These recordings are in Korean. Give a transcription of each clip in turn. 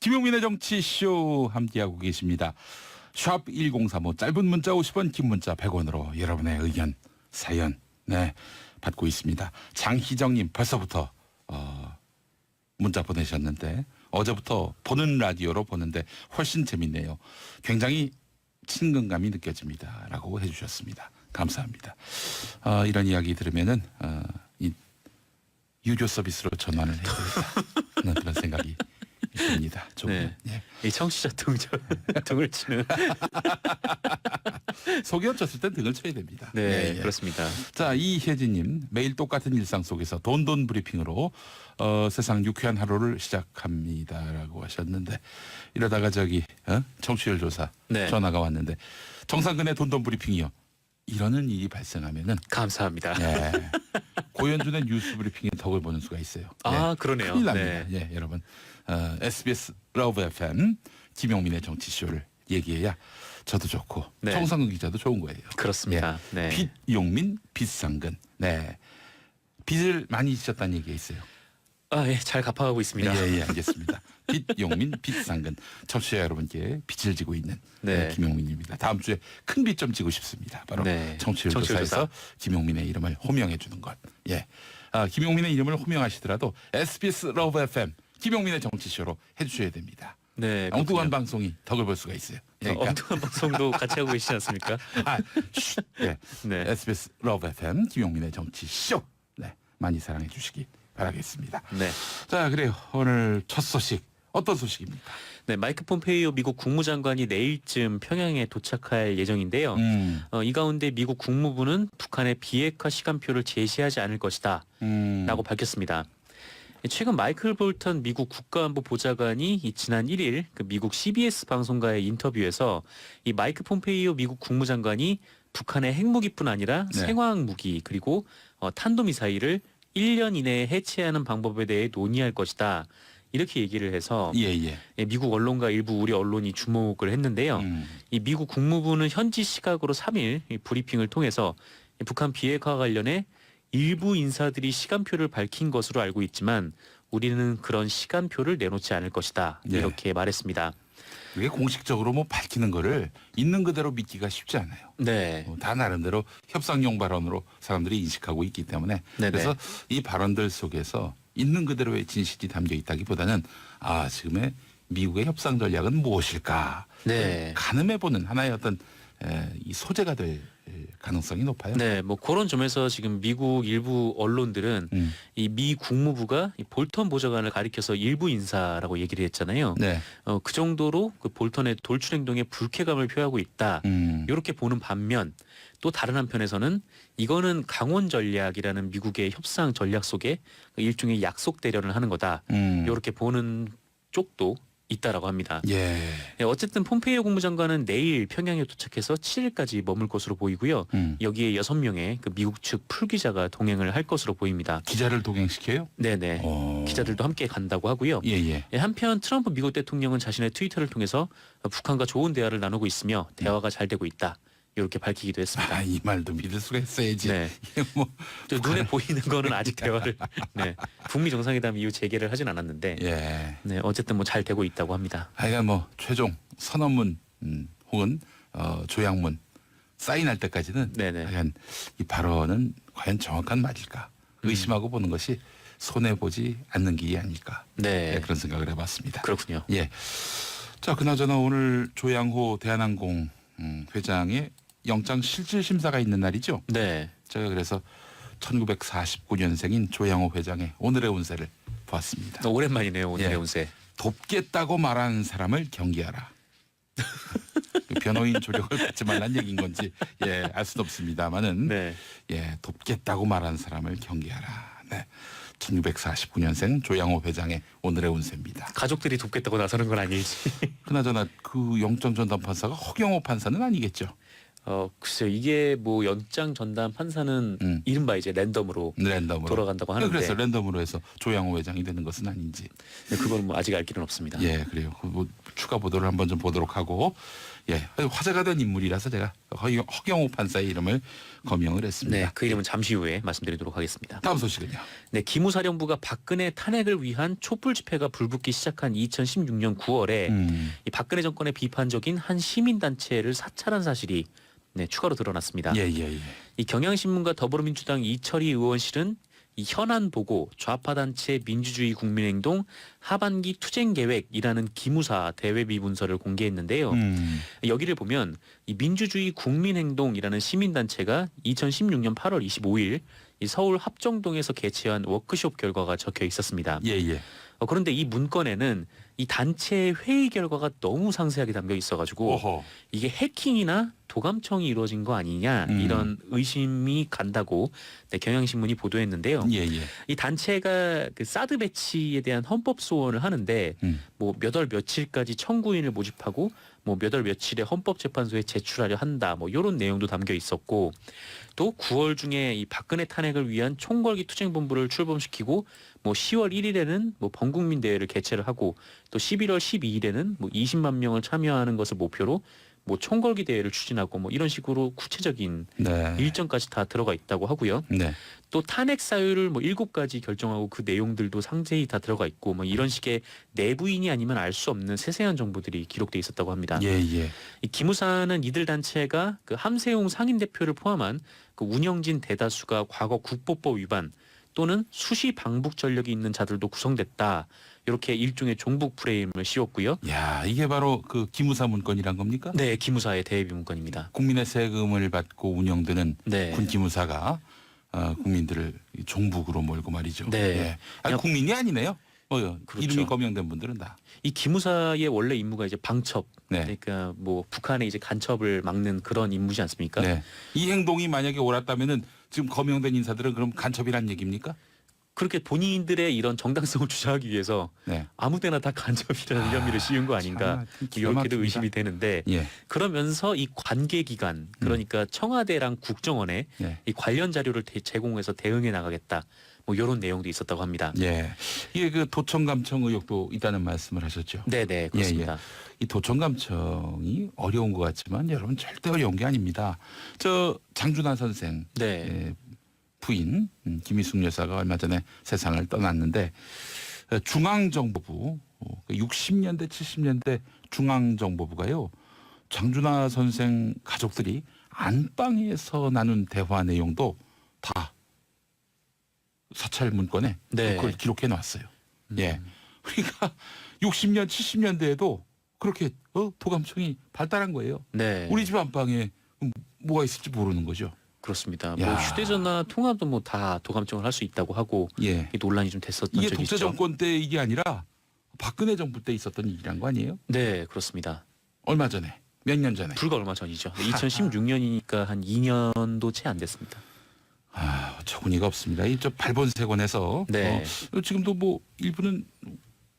김용민의 정치쇼 함께하고 계십니다. 샵 1035 짧은 문자 50원 긴 문자 100원으로 여러분의 의견 사연 받고 있습니다. 장희정님 벌써부터 문자 보내셨는데 어제부터 보는 라디오로 보는데 훨씬 재밌네요. 굉장히 친근감이 느껴집니다. 라고 해주셨습니다. 감사합니다. 이런 이야기 들으면은 이 유료 서비스로 전환을 해야 되겠다. 그런 생각이 듭니다. 네. 예. 이 청취자 등을 치는. 속이 얹혔을 땐 등을 쳐야 됩니다. 네, 그렇습니다. 자, 이혜진님 매일 똑같은 일상 속에서 돈돈 브리핑으로 세상 유쾌한 하루를 시작합니다라고 하셨는데 이러다가 청취율 조사 네. 전화가 왔는데 정상근의 돈돈 브리핑이요. 이러는 일이 발생하면은 감사합니다. 예, 고현준의 뉴스 브리핑에 덕을 보는 수가 있어요. 아, 그러네요. 큰일 납니다. 예, 여러분 SBS 러브 FM 김용민의 정치쇼를 얘기해야 저도 좋고 네. 정상근 기자도 좋은 거예요. 그렇습니다. 예. 네. 빚용민 빚상근. 네. 빚을 많이 지셨다는 얘기가 있어요. 예, 잘 갚아가고 있습니다. 예, 알겠습니다. 빚용민 빚상근. 청취자 여러분께 빚을 지고 있는 네. 김용민입니다. 다음 주에 큰 빚 좀 지고 싶습니다. 바로 네. 청취율 청취율 조사에서 조사. 김용민의 이름을 호명해 주는 것. 예. 김용민의 이름을 호명하시더라도 SBS 러브 FM 김용민의 정치쇼로 해주셔야 됩니다. 네, 엉뚱한 그렇군요. 방송이 덕을 볼 수가 있어요. 그러니까. 엉뚱한 방송도 같이 하고 계시지 않습니까? 네. 네. SBS 러브 FM 김용민의 정치쇼. 네. 많이 사랑해 주시기 바라겠습니다. 네. 자, 그래요. 오늘 첫 소식 어떤 소식입니까? 네, 마이크 폼페이오 미국 국무장관이 내일쯤 평양에 도착할 예정인데요. 이 가운데 미국 국무부는 북한의 비핵화 시간표를 제시하지 않을 것이다 라고 밝혔습니다. 최근 마이클 볼턴 미국 국가안보 보좌관이 지난 1일 그 미국 CBS 방송과의 인터뷰에서 이 마이크 폼페이오 미국 국무장관이 북한의 핵무기뿐 아니라 네. 생화학무기 그리고 탄도미사일을 1년 이내에 해체하는 방법에 대해 논의할 것이다. 이렇게 얘기를 해서 예. 미국 언론과 일부 우리 언론이 주목을 했는데요. 이 미국 국무부는 현지 시각으로 3일 이 브리핑을 통해서 북한 비핵화 관련해 일부 인사들이 시간표를 밝힌 것으로 알고 있지만 우리는 그런 시간표를 내놓지 않을 것이다. 네. 이렇게 말했습니다. 이게 공식적으로 뭐 밝히는 거를 있는 그대로 믿기가 쉽지 않아요. 네. 다 나름대로 협상용 발언으로 사람들이 인식하고 있기 때문에 네네. 그래서 이 발언들 속에서 있는 그대로의 진실이 담겨 있다기보다는 지금의 미국의 협상 전략은 무엇일까 네. 가늠해보는 하나의 어떤 이 소재가 될 가능성이 높아요. 네, 뭐 그런 점에서 지금 미국 일부 언론들은 이 미 국무부가 이 볼턴 보좌관을 가리켜서 일부 인사라고 얘기를 했잖아요. 네. 그 정도로 그 볼턴의 돌출 행동에 불쾌감을 표하고 있다. 이렇게 보는 반면 또 다른 한편에서는 이거는 강원 전략이라는 미국의 협상 전략 속에 일종의 약속 대련을 하는 거다. 이렇게 보는 쪽도 있다라고 합니다. 예. 어쨌든 폼페이오 국무장관은 내일 평양에 도착해서 7일까지 머물 것으로 보이고요. 여기에 6명의 그 미국 측 풀기자가 동행을 할 것으로 보입니다. 기자를 동행시켜요? 네네. 기자들도 함께 간다고 하고요. 예. 한편 트럼프 미국 대통령은 자신의 트위터를 통해서 북한과 좋은 대화를 나누고 있으며 대화가 잘 되고 있다. 이렇게 밝히기도 했습니다. 이 말도 믿을 수가 있어야지. 네. 이게 뭐 또 눈에 보이는 거는 아직 대화를 북미 정상회담 이후 재개를 하진 않았는데 예. 네, 어쨌든 뭐 잘 되고 있다고 합니다. 하여간 뭐 최종 선언문 혹은 조약문 사인할 때까지는 네네. 하여간 이 발언은 과연 정확한 말일까 의심하고 보는 것이 손해 보지 않는 길이 아닐까. 네. 그런 생각을 해봤습니다. 그렇군요. 예. 자, 그나저나 오늘 조양호 대한항공 회장의 영장 실질 심사가 있는 날이죠. 네. 제가 그래서 1949년생인 조양호 회장의 오늘의 운세를 보았습니다. 오랜만이네요. 오늘의 예. 운세. 돕겠다고 말하는 사람을 경계하라. 그 변호인 조력을 받지 말란 얘기인 건지 알 수는 없습니다만은 네. 돕겠다고 말하는 사람을 경계하라. 네. 1949년생 조양호 회장의 오늘의 운세입니다. 가족들이 돕겠다고 나서는 건 아니지. 그나저나 그 영장 전담 판사가 허경호 판사는 아니겠죠? 글쎄요. 이게 뭐 연장 전담 판사는 이른바 이제 랜덤으로 돌아간다고 하는데 그래서 랜덤으로 해서 조양호 회장이 되는 것은 아닌지. 네, 그건 뭐 아직 알 길은 없습니다. 예, 그래요. 뭐 추가 보도를 한번 좀 보도록 하고, 예, 화제가 된 인물이라서 제가 허경호 판사의 이름을 거명을 했습니다. 네, 그 이름은 잠시 후에 말씀드리도록 하겠습니다. 다음 소식은요. 네, 기무사령부가 박근혜 탄핵을 위한 촛불 집회가 불붙기 시작한 2016년 9월에 이 박근혜 정권의 비판적인 한 시민단체를 사찰한 사실이 추가로 드러났습니다. 예. 이 경향신문과 더불어민주당 이철희 의원실은 이 현안 보고 좌파단체 민주주의 국민행동 하반기 투쟁계획이라는 기무사 대외비 문서를 공개했는데요. 여기를 보면 이 민주주의 국민행동이라는 시민단체가 2016년 8월 25일 이 서울 합정동에서 개최한 워크숍 결과가 적혀 있었습니다. 예. 그런데 이 문건에는 이 단체의 회의 결과가 너무 상세하게 담겨 있어가지고 오호. 이게 해킹이나 도감청이 이루어진 거 아니냐 이런 의심이 간다고 경향신문이 보도했는데요. 예. 이 단체가 그 사드 배치에 대한 헌법 소원을 하는데 뭐 몇 월 며칠까지 청구인을 모집하고 뭐 몇 월 며칠에 헌법재판소에 제출하려 한다 뭐 이런 내용도 담겨 있었고 또 9월 중에 이 박근혜 탄핵을 위한 총궐기 투쟁본부를 출범시키고 뭐 10월 1일에는 뭐 범국민 대회를 개최를 하고 또 11월 12일에는 뭐 20만 명을 참여하는 것을 목표로 뭐 총궐기 대회를 추진하고 뭐 이런 식으로 구체적인 일정까지 다 들어가 있다고 하고요. 네. 또 탄핵 사유를 뭐 7가지 결정하고 그 내용들도 상세히 다 들어가 있고 뭐 이런 식의 내부인이 아니면 알 수 없는 세세한 정보들이 기록돼 있었다고 합니다. 예. 이 기무사는 이들 단체가 그 함세웅 상임 대표를 포함한 그 운영진 대다수가 과거 국보법 위반 또는 수시 방북 전력이 있는 자들도 구성됐다. 이렇게 일종의 종북 프레임을 씌웠고요. 야, 이게 바로 그 기무사 문건이란 겁니까? 네, 기무사의 대외비 문건입니다. 국민의 세금을 받고 운영되는 네. 군 기무사가 국민들을 종북으로 몰고 말이죠. 네. 예. 아니, 국민이 아니네요. 그렇죠. 이름이 거명된 분들은 다. 이 기무사의 원래 임무가 이제 방첩, 네. 그러니까 뭐 북한의 이제 간첩을 막는 그런 임무지 않습니까? 네. 이 행동이 만약에 옳았다면은 지금 거명된 인사들은 그럼 간첩이란 얘기입니까? 그렇게 본인들의 이런 정당성을 주장하기 위해서 네. 아무데나 다 간첩이라는 혐의를 씌운 거 아닌가 이렇게도 의심이 되는데 예. 그러면서 이 관계기관 그러니까 청와대랑 국정원에 예. 이 관련 자료를 제공해서 대응해 나가겠다 뭐 이런 내용도 있었다고 합니다. 예. 이게 그 도청감청 의혹도 있다는 말씀을 하셨죠. 네네 그렇습니다. 예. 이 도청감청이 어려운 것 같지만 여러분 절대 어려운 게 아닙니다. 저 장준하 선생 네. 부인 김희숙 여사가 얼마 전에 세상을 떠났는데 중앙정보부 60년대 70년대 중앙정보부가요 장준하 선생 가족들이 안방에서 나눈 대화 내용도 다 사찰 문건에 네. 그걸 기록해 놨어요. 예, 그러니까 60년 70년대에도 그렇게 도감청이 발달한 거예요. 네. 우리 집 안방에 뭐가 있을지 모르는 거죠. 그렇습니다. 야. 뭐 휴대전화 통화도 뭐 다 도감청을 할 수 있다고 하고 예. 이 논란이 좀 됐었던 이게 적이 독재 있죠. 정권 때 이게 아니라 박근혜 정부 때 있었던 일이란 거 아니에요? 네, 그렇습니다. 얼마 전에 몇 년 전에. 불과 얼마 전이죠. 2016년이니까 한 2년도 채 안 됐습니다. 어처구니가 없습니다. 이 저 발본색원에서 네. 지금도 뭐 일부는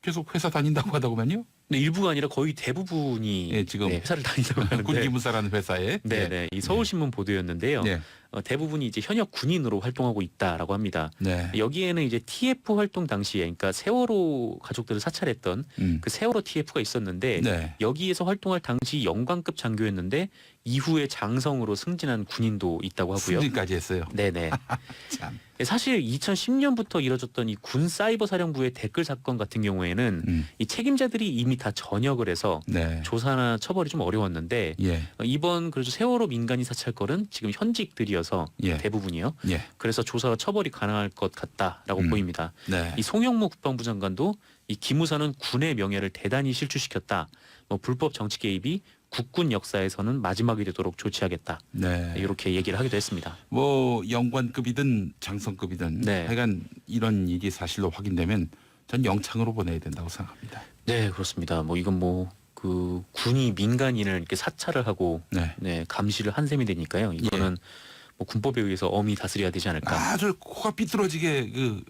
계속 회사 다닌다고 하다고만요. 네, 일부가 아니라 거의 대부분이 예, 지금 회사를 다닌다고 하는데 군기무사라는 회사에. 네, 이 서울신문 보도였는데요. 네. 대부분이 이제 현역 군인으로 활동하고 있다라고 합니다. 네. 여기에는 이제 TF 활동 당시에, 그러니까 세월호 가족들을 사찰했던 그 세월호 TF가 있었는데 네. 여기에서 활동할 당시 영관급 장교였는데 이후에 장성으로 승진한 군인도 있다고 하고요. 승진까지 했어요. 네네. 참. 사실 2010년부터 이뤄졌던 이 군 사이버 사령부의 댓글 사건 같은 경우에는 이 책임자들이 이미 다 전역을 해서 네. 조사나 처벌이 좀 어려웠는데 예. 이번 그래서 세월호 민간인 사찰건은 지금 현직들이어서 예. 대부분이요. 예. 그래서 조사와 처벌이 가능할 것 같다라고 보입니다. 네. 이 송영무 국방부 장관도 이 기무사는 군의 명예를 대단히 실추시켰다. 뭐 불법 정치 개입이 국군 역사에서는 마지막이 되도록 조치하겠다. 네. 이렇게 얘기를 하기도 했습니다. 뭐 영관급이든 장성급이든 네. 하여간 이런 일이 사실로 확인되면 전 영창으로 보내야 된다고 생각합니다. 네, 그렇습니다. 뭐 이건 뭐 그 군이 민간인을 이렇게 사찰을 하고 네. 감시를 한 셈이 되니까요. 이거는 뭐 군법에 의해서 엄히 다스려야 되지 않을까. 아주 코가 삐뚤어지게 그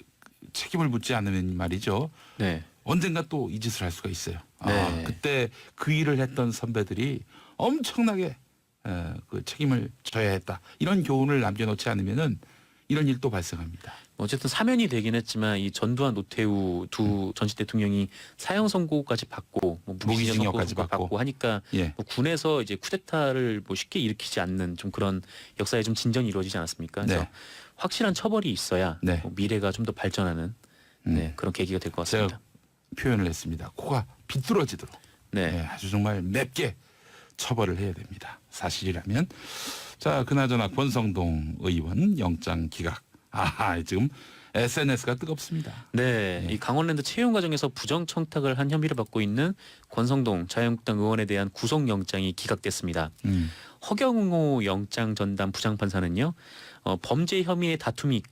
책임을 묻지 않으면 말이죠. 네. 언젠가 또 이 짓을 할 수가 있어요. 네. 그때 그 일을 했던 선배들이 엄청나게 그 책임을 져야 했다. 이런 교훈을 남겨놓지 않으면은 이런 일도 발생합니다. 어쨌든 사면이 되긴 했지만 이 전두환 노태우 두 전직 대통령이 사형 선고까지 받고 뭐 무기징역까지 선고까지 받고 하니까 예. 뭐 군에서 이제 쿠데타를 뭐 쉽게 일으키지 않는 좀 그런 역사에 좀 진전이 이루어지지 않았습니까? 그래서 네. 확실한 처벌이 있어야 네. 뭐 미래가 좀 더 발전하는 네, 그런 계기가 될 것 같습니다. 제가 표현을 했습니다. 코가 비뚤어지도록 네. 네, 아주 정말 맵게 처벌을 해야 됩니다. 사실이라면. 자, 그나저나 권성동 의원 영장 기각. 지금 SNS가 뜨겁습니다. 네, 이 강원랜드 채용 과정에서 부정 청탁을 한 혐의를 받고 있는 권성동 자유한국당 의원에 대한 구속영장이 기각됐습니다. 허경호 영장 전담 부장판사는요, 범죄 혐의의 다툼의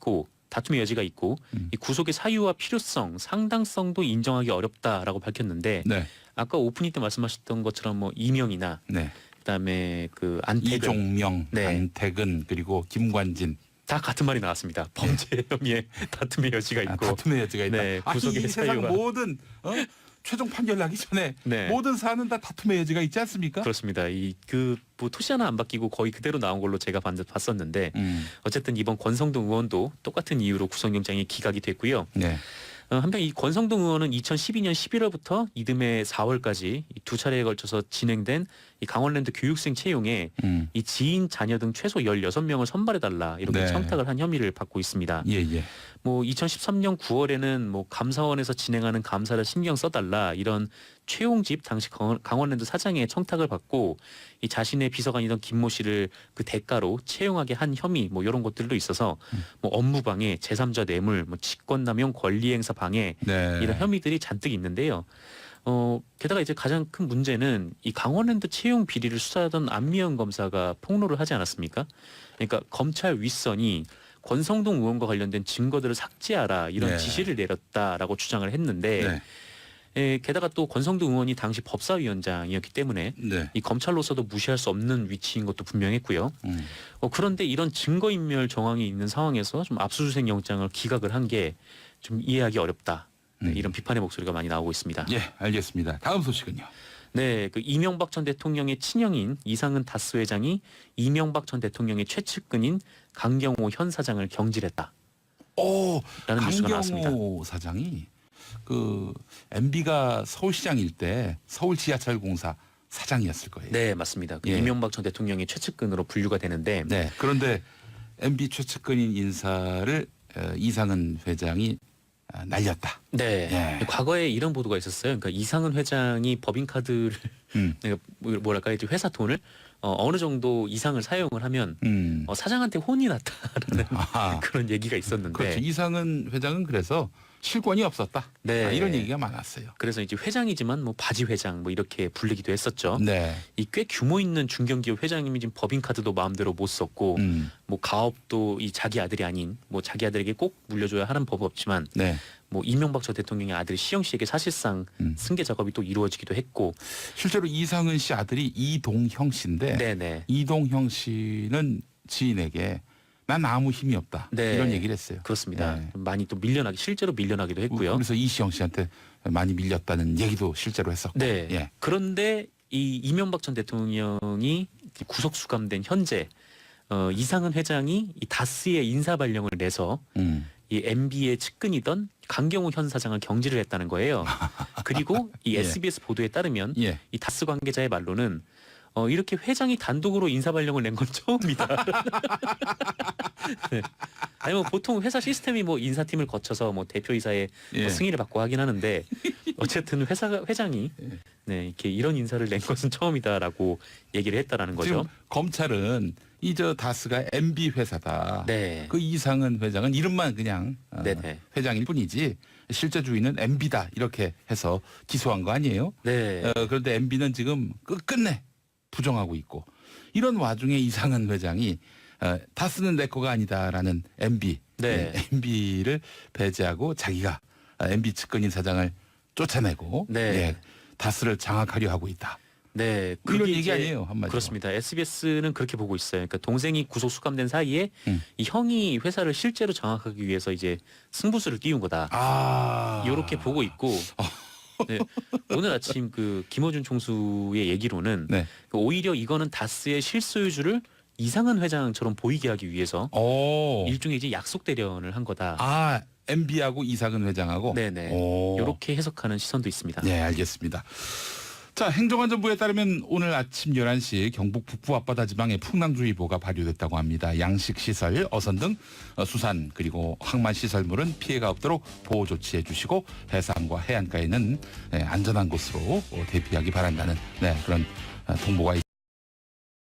여지가 있고 이 구속의 사유와 필요성, 상당성도 인정하기 어렵다라고 밝혔는데 네. 아까 오프닝 때 말씀하셨던 것처럼 뭐 이명이나 네. 그다음에 그 안태근 이종명, 네. 안태근 그리고 김관진 다 같은 말이 나왔습니다. 범죄 혐의의 다툼의 여지가 있고 다툼의 여지가 있다. 네, 이 구속의 세상 사유가 모든 최종 판결 나기 전에 네. 모든 사안은 다 다툼의 여지가 있지 않습니까? 그렇습니다. 이 뭐 토시 하나 안 바뀌고 거의 그대로 나온 걸로 제가 봤었는데 어쨌든 이번 권성동 의원도 똑같은 이유로 구속영장이 기각이 됐고요. 네. 한편 이 권성동 의원은 2012년 11월부터 이듬해 4월까지 두 차례에 걸쳐서 진행된 이 강원랜드 교육생 채용에 이 지인 자녀 등 최소 16명을 선발해달라 이렇게 네. 청탁을 한 혐의를 받고 있습니다. 예. 뭐 2013년 9월에는 뭐 감사원에서 진행하는 감사를 신경 써달라 이런 최용집 당시 강원랜드 사장의 청탁을 받고 이 자신의 비서관이던 김모 씨를 그 대가로 채용하게 한 혐의 뭐 이런 것들도 있어서 뭐 업무방해, 제3자 뇌물, 뭐 직권남용, 권리행사 방해 네. 이런 혐의들이 잔뜩 있는데요. 게다가 이제 가장 큰 문제는 이 강원랜드 채용 비리를 수사하던 안미연 검사가 폭로를 하지 않았습니까? 그러니까 검찰 윗선이 권성동 의원과 관련된 증거들을 삭제하라 이런 네. 지시를 내렸다라고 주장을 했는데 게다가 또 권성동 의원이 당시 법사위원장이었기 때문에 네. 이 검찰로서도 무시할 수 없는 위치인 것도 분명했고요. 그런데 이런 증거인멸 정황이 있는 상황에서 좀 압수수색 영장을 기각을 한 게 좀 이해하기 어렵다. 네, 이런 비판의 목소리가 많이 나오고 있습니다. 예, 알겠습니다. 다음 소식은요. 네, 그 이명박 전 대통령의 친형인 이상은 다스 회장이 이명박 전 대통령의 최측근인 강경호 현 사장을 경질했다. 라는 뉴스가 나왔습니다. 강경호 사장이 그 MB가 서울시장일 때 서울 지하철공사 사장이었을 거예요. 네, 맞습니다. 그 예. 이명박 전 대통령의 최측근으로 분류가 되는데 네. 그런데 MB 최측근인 인사를 이상은 회장이 날렸다. 네. 예. 과거에 이런 보도가 있었어요. 그러니까 이상은 회장이 법인카드를 그러니까 뭐랄까 이제 회사 돈을 어느 정도 이상을 사용을 하면 사장한테 혼이 났다라는 그런 얘기가 있었는데 그렇죠. 이상은 회장은 그래서 실권이 없었다. 네. 이런 얘기가 많았어요. 그래서 이제 회장이지만 뭐 바지 회장 뭐 이렇게 불리기도 했었죠. 네. 이 꽤 규모 있는 중견기업 회장님이 지금 법인카드도 마음대로 못 썼고 뭐 가업도 이 자기 아들이 아닌 뭐 자기 아들에게 꼭 물려줘야 하는 법 없지만 네. 뭐 이명박 전 대통령의 아들 시영 씨에게 사실상 승계 작업이 또 이루어지기도 했고 실제로 이상은 씨 아들이 이동형 씨인데 네네. 이동형 씨는 지인에게 난 아무 힘이 없다. 네. 이런 얘기를 했어요. 그렇습니다. 네. 많이 또 실제로 밀려나기도 했고요. 그래서 이시영 씨한테 많이 밀렸다는 얘기도 실제로 했었고. 네. 예. 그런데 이 이명박 전 대통령이 구속 수감된 현재 이상은 회장이 이 다스의 인사 발령을 내서 이 MB의 측근이던 강경호 현 사장을 경질을 했다는 거예요. 그리고 이 예. SBS 보도에 따르면 예. 이 다스 관계자의 말로는 이렇게 회장이 단독으로 인사 발령을 낸 건 처음이다. 네. 아니 뭐 보통 회사 시스템이 뭐 인사팀을 거쳐서 뭐 대표이사의 예. 뭐 승인을 받고 하긴 하는데 어쨌든 회장이 네, 이렇게 이런 인사를 낸 것은 처음이다라고 얘기를 했다라는 거죠. 지금 검찰은 이 저 다스가 MB 회사다. 네. 그 이상은 회장은 이름만 그냥 네네. 회장일 뿐이지 실제 주인은 MB다 이렇게 해서 기소한 거 아니에요? 네. 그런데 MB는 지금 끝끝내 부정하고 있고 이런 와중에 이상은 회장이 다스는 내 거가 아니다라는 MB, 네. MB를 배제하고 자기가 MB 측근인 사장을 쫓아내고 네. 예, 다스를 장악하려 하고 있다. 네, 이런 그게 얘기 이제 아니에요, 한마디로. 그렇습니다. SBS는 그렇게 보고 있어요. 그러니까 동생이 구속 수감된 사이에 이 형이 회사를 실제로 장악하기 위해서 이제 승부수를 띄운 거다. 아, 이렇게 보고 있고 네, 오늘 아침 그 김어준 총수의 얘기로는 네. 오히려 이거는 다스의 실소유주를 이상은 회장처럼 보이게 하기 위해서 일종의 이제 약속 대련을 한 거다. 아, MB하고 이상은 회장하고. 네네. 이렇게 해석하는 시선도 있습니다. 네, 알겠습니다. 자, 행정안전부에 따르면 오늘 아침 11시 경북 북부 앞바다 지방에 풍랑주의보가 발효됐다고 합니다. 양식시설, 어선 등 수산 그리고 항만시설물은 피해가 없도록 보호 조치해 주시고 해상과 해안가에는 안전한 곳으로 대피하기 바란다는 그런 통보가 있습니다.